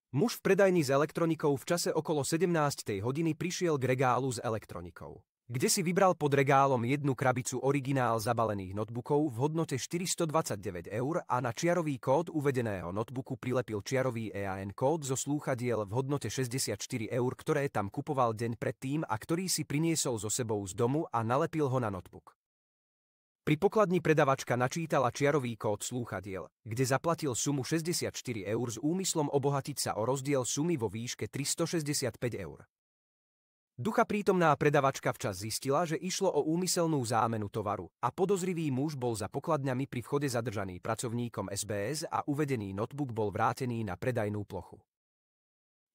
Muž v predajni s elektronikou v čase okolo 17. hodiny prišiel k regálu s elektronikou, kde si vybral pod regálom jednu krabicu originál zabalených notebookov v hodnote 429 eur a na čiarový kód uvedeného notebooku prilepil čiarový EAN kód zo slúchadiel v hodnote 64 eur, ktoré tam kupoval deň predtým a ktorý si priniesol so sebou z domu a nalepil ho na notebook. Pri pokladni predavačka načítala čiarový kód slúchadiel, kde zaplatil sumu 64 eur s úmyslom obohatiť sa o rozdiel sumy vo výške 365 eur. Ducha prítomná predavačka včas zistila, že išlo o úmyselnú zámenu tovaru a podozrivý muž bol za pokladňami pri vchode zadržaný pracovníkom SBS a uvedený notebook bol vrátený na predajnú plochu.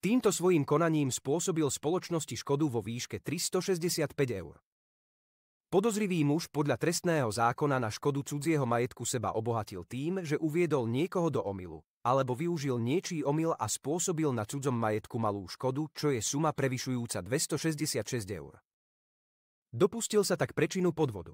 Týmto svojím konaním spôsobil spoločnosti škodu vo výške 365 eur. Podozrivý muž podľa trestného zákona na škodu cudzieho majetku seba obohatil tým, že uviedol niekoho do omylu, alebo využil niečí omyl a spôsobil na cudzom majetku malú škodu, čo je suma prevyšujúca 266 eur. Dopustil sa tak prečinu podvodu.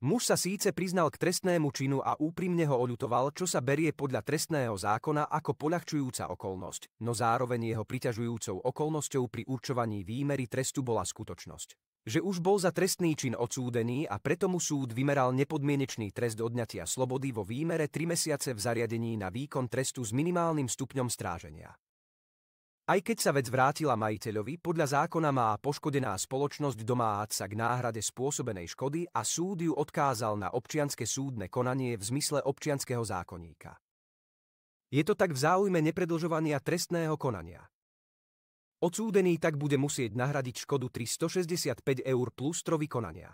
Muž sa síce priznal k trestnému činu a úprimne ho oľutoval, čo sa berie podľa trestného zákona ako poľahčujúca okolnosť, no zároveň jeho priťažujúcou okolnosťou pri určovaní výmery trestu bola skutočnosť, že už bol za trestný čin odsúdený a preto mu súd vymeral nepodmienečný trest odňatia slobody vo výmere 3 mesiace v zariadení na výkon trestu s minimálnym stupňom stráženia. Aj keď sa vec vrátila majiteľovi, podľa zákona má poškodená spoločnosť domáhať sa k náhrade spôsobenej škody a súd ju odkázal na občianske súdne konanie v zmysle občianskeho zákonníka. Je to tak v záujme nepredĺžovania trestného konania. Odsúdený tak bude musieť nahradiť škodu 365 eur plus 3 vykonania.